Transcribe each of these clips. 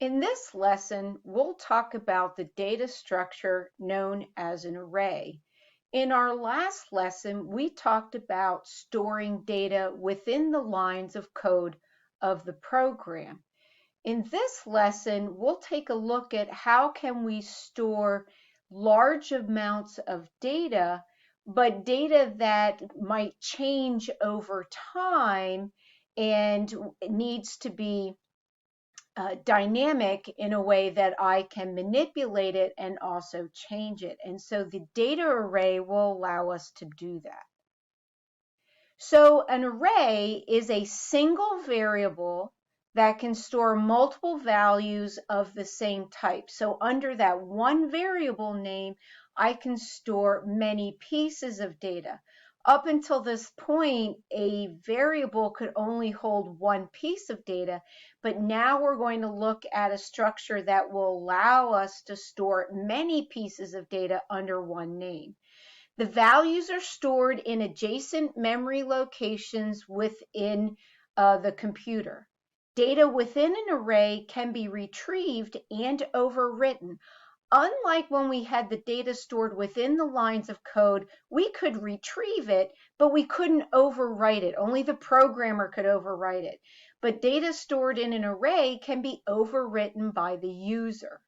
In this lesson, we'll talk about the data structure known as an array. In our last lesson, we talked about storing data within the lines of code of the program. In this lesson, we'll take a look at how can we store large amounts of data, but data that might change over time and needs to be dynamic in a way that I can manipulate it and also change it. And so the data array will allow us to do that. So an array is a single variable that can store multiple values of the same type. So under that one variable name, I can store many pieces of data. Up until this point, a variable could only hold one piece of data, but now we're going to look at a structure that will allow us to store many pieces of data under one name. The values are stored in adjacent memory locations within the computer. Data within an array can be retrieved and overwritten. Unlike when we had the data stored within the lines of code, we could retrieve it, but we couldn't overwrite it. Only the programmer could overwrite it. But data stored in an array can be overwritten by the user.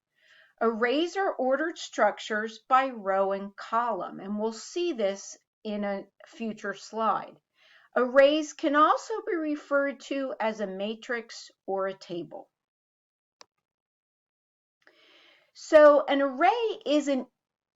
Arrays are ordered structures by row and column, and we'll see this in a future slide. Arrays can also be referred to as a matrix or a table. So an array is an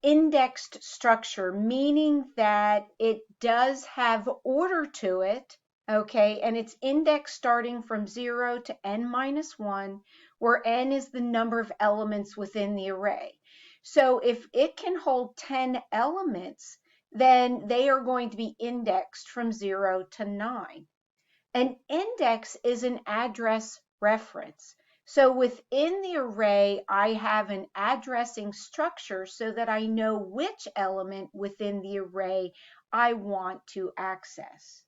indexed structure, meaning that it does have order to it, okay, and it's indexed starting from 0 to n minus 1, where n is the number of elements within the array. So if it can hold 10 elements, then they are going to be indexed from 0 to 9. An index is an address reference. So within the array, I have an addressing structure so that I know which element within the array I want to access.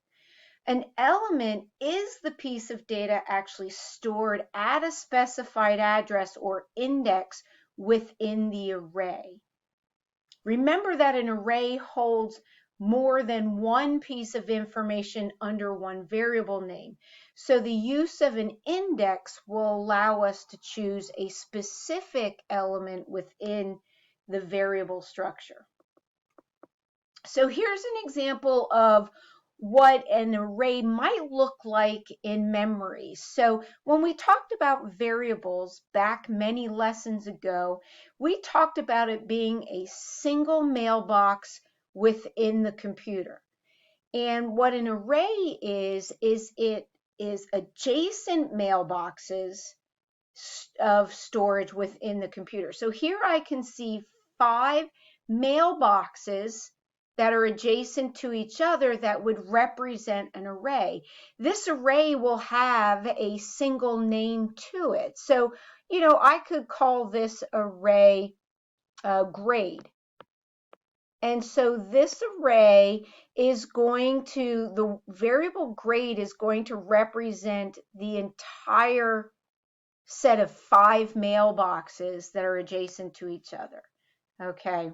An element is the piece of data actually stored at a specified address or index within the array. Remember that an array holds more than one piece of information under one variable name. So the use of an index will allow us to choose a specific element within the variable structure. So here's an example of what an array might look like in memory. So when we talked about variables back many lessons ago, we talked about it being a single mailbox within the computer. And what an array is it is adjacent mailboxes of storage within the computer. So here I can see 5 mailboxes that are adjacent to each other that would represent an array. This array will have a single name to it. So, I could call this array grade. And so this array is the variable grade is going to represent the entire set of 5 mailboxes that are adjacent to each other. Okay.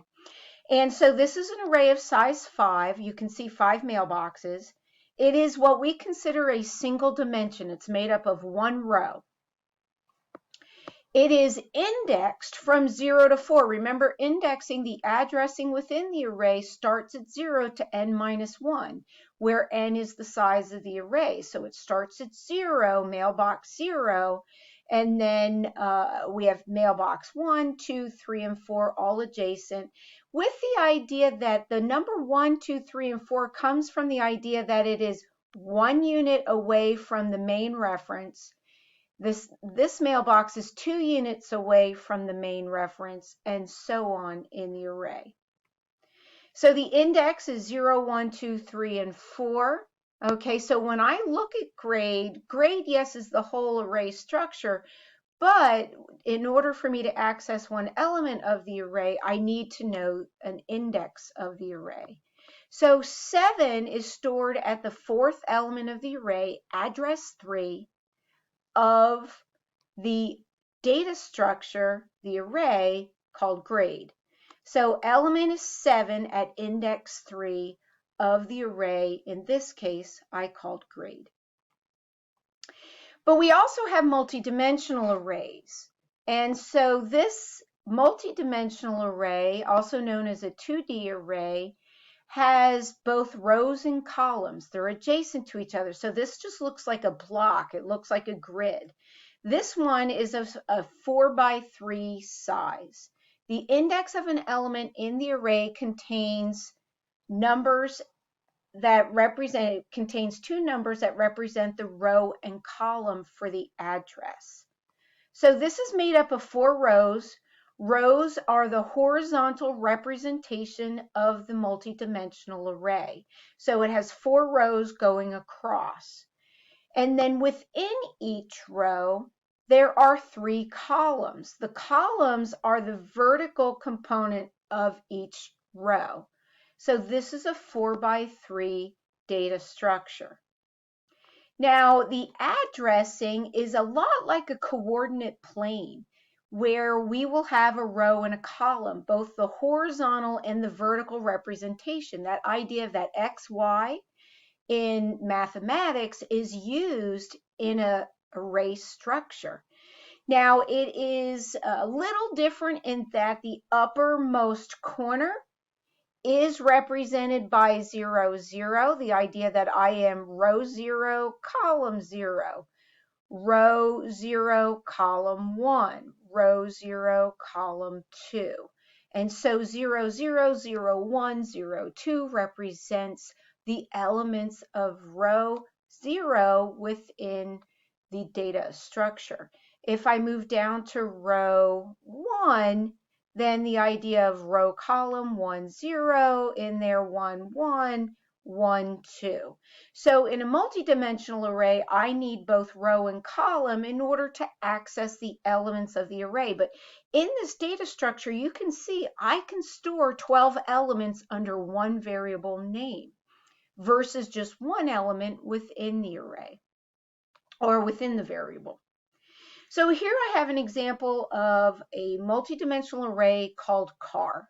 And so this is an array of size 5. You can see 5 mailboxes. It is what we consider a single dimension. It's made up of one row. It is indexed from 0 to 4. Remember, indexing, the addressing within the array starts at 0 to n minus 1, where n is the size of the array. So it starts at 0, mailbox 0, and then we have mailbox 1, 2, 3, and 4 all adjacent, with the idea that the number 1, 2, 3, and 4 comes from the idea that it is 1 unit away from the main reference. This mailbox is 2 units away from the main reference, and so on in the array. So the index is 0, 1, 2, 3, and 4. Okay, so when I look at grade, yes, is the whole array structure, but in order for me to access one element of the array, I need to know an index of the array. So 7 is stored at the 4th element of the array, address 3, of the data structure, the array, called grade. So element is 7 at index 3 of the array. In this case, I called grade. But we also have multidimensional arrays. And so this multidimensional array, also known as a 2D array, has both rows and columns. They're adjacent to each other. So this just looks like a block. It looks like a grid. This one is a 4x3 size. The index of an element in the array contains numbers that contains two numbers that represent the row and column for the address. So this is made up of 4 rows. Rows are the horizontal representation of the multidimensional array. So it has 4 rows going across. And then within each row, there are 3 columns. The columns are the vertical component of each row. So this is a 4x3 data structure. Now, the addressing is a lot like a coordinate plane, where we will have a row and a column, both the horizontal and the vertical representation. That idea of that X, Y in mathematics is used in an array structure. Now, it is a little different in that the uppermost corner is represented by 0, 0, the idea that I am row 0, column 0, row 0, column 1, row 0, column 2. And so 0, 0, 0, 1, 0, 2 represents the elements of row 0 within the data structure. If I move down to row 1, then the idea of row column 1, 0, in there 1, 1, 1, 2. So in a multidimensional array, I need both row and column in order to access the elements of the array. But in this data structure, you can see I can store 12 elements under one variable name versus just one element within the array or within the variable. So here I have an example of a multidimensional array called car.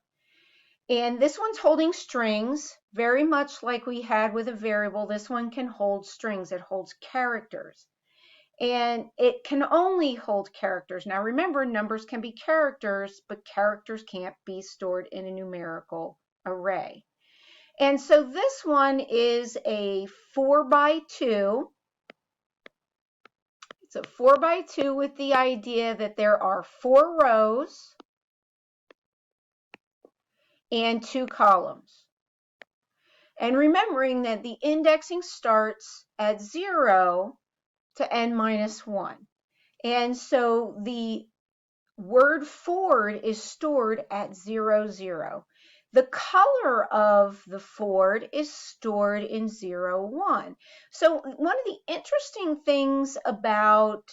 And this one's holding strings, very much like we had with a variable. This one can hold strings. It holds characters. And it can only hold characters. Now remember, numbers can be characters, but characters can't be stored in a numerical array. And so this one is a 4x2. It's a 4x2 with the idea that there are 4 rows and 2 columns. And remembering that the indexing starts at 0 to n minus 1. And so the word Ford is stored at 0, 0. The color of the Ford is stored in 0, 1. So one of the interesting things about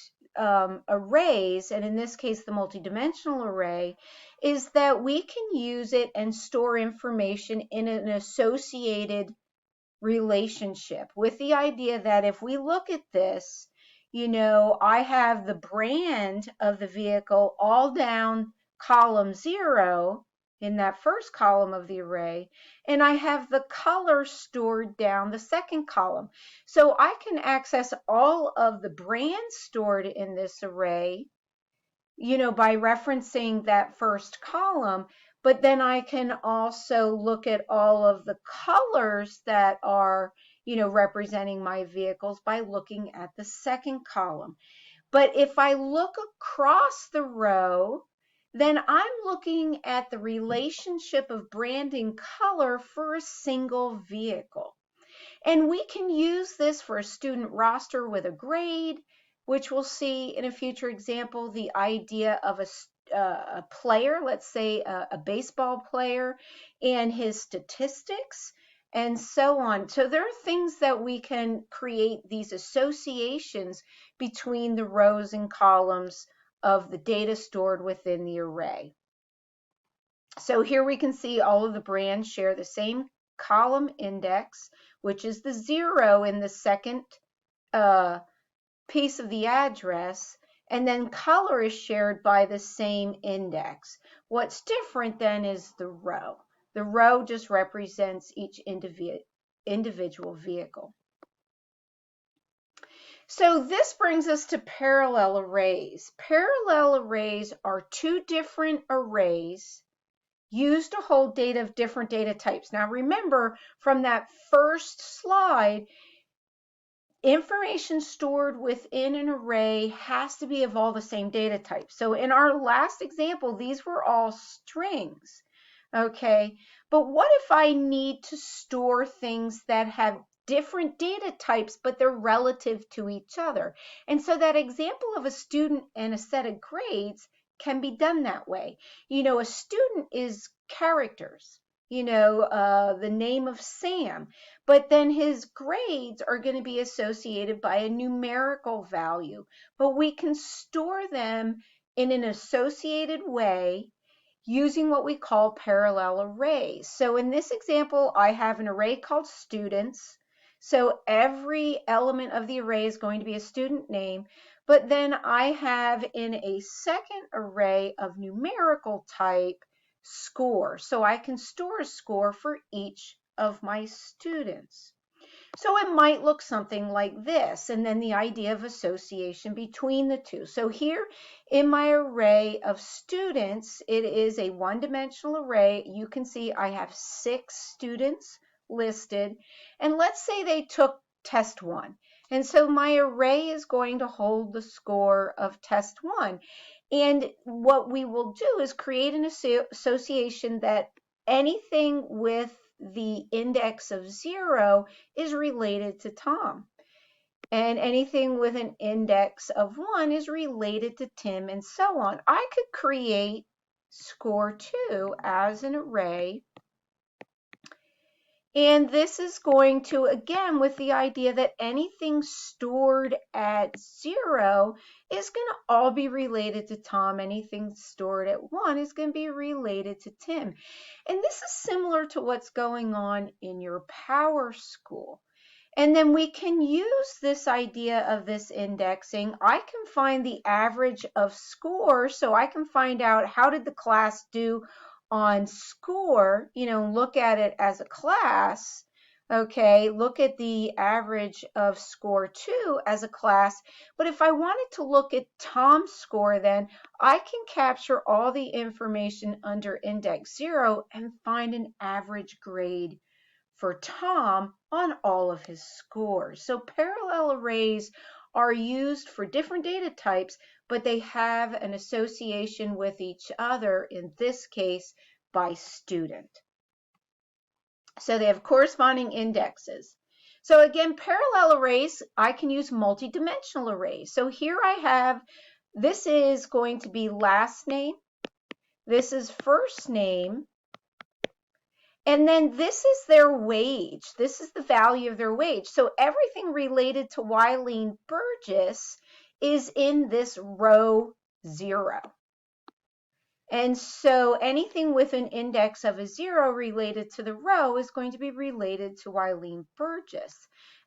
arrays, and in this case the multidimensional array, is that we can use it and store information in an associated relationship, with the idea that if we look at this, I have the brand of the vehicle all down column 0 in that first column of the array, and I have the color stored down the second column. So I can access all of the brands stored in this array, by referencing that first column, but then I can also look at all of the colors that are, representing my vehicles by looking at the second column. But if I look across the row, then I'm looking at the relationship of branding color for a single vehicle. And we can use this for a student roster with a grade, which we'll see in a future example, the idea of a player, let's say a baseball player, and his statistics, and so on. So there are things that we can create these associations between the rows and columns of the data stored within the array. So here we can see all of the brands share the same column index, which is the 0 in the second piece of the address. And then color is shared by the same index. What's different then is the row. The row just represents each individual vehicle. So this brings us to parallel arrays. Parallel arrays are two different arrays used to hold data of different data types. Now remember from that first slide, information stored within an array has to be of all the same data type. So in our last example, these were all strings, okay? But what if I need to store things that have different data types, but they're relative to each other? And so that example of a student and a set of grades can be done that way. You know, a student is characters, you know, the name of Sam, but then his grades are going to be associated by a numerical value, but we can store them in an associated way using what we call parallel arrays. So in this example, I have an array called students. So every element of the array is going to be a student name, but then I have in a second array of numerical type score. So I can store a score for each of my students. So it might look something like this, and then the idea of association between the two. So here in my array of students, it is a one-dimensional array. You can see I have 6 students listed, and let's say they took test 1. And so my array is going to hold the score of test 1. And what we will do is create an association that anything with the index of 0 is related to Tom. And anything with an index of 1 is related to Tim, and so on. I could create score 2 as an array. And this is going to, again, with the idea that anything stored at 0 is going to all be related to Tom. Anything stored at 1 is going to be related to Tim. And this is similar to what's going on in your Power School. And then we can use this idea of this indexing. I can find the average of scores, so I can find out how did the class do on score, you know, look at it as a class, okay, look at the average of score 2 as a class. But if I wanted to look at Tom's score, then I can capture all the information under index 0 and find an average grade for Tom on all of his scores. So parallel arrays are used for different data types, but they have an association with each other, in this case by student. So they have corresponding indexes. So again, parallel arrays, I can use multidimensional arrays. So here I have, this is going to be last name, this is first name, and then this is their wage. This is the value of their wage. So everything related to Wileen Burgess is in this row 0. And so anything with an index of a 0 related to the row is going to be related to Wileen Burgess.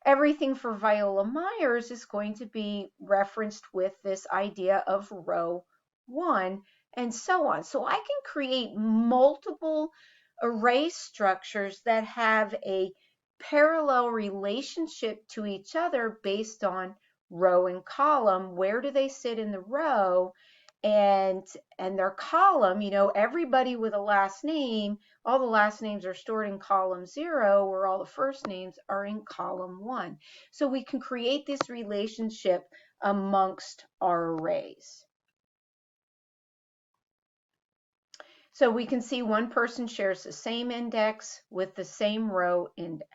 Everything for Viola Myers is going to be referenced with this idea of row 1, and so on. So I can create multiple array structures that have a parallel relationship to each other based on row and column. Where do they sit in the row? And their column, you know, everybody with a last name, all the last names are stored in column 0, where all the first names are in column 1. So we can create this relationship amongst our arrays. So we can see one person shares the same index with the same row index.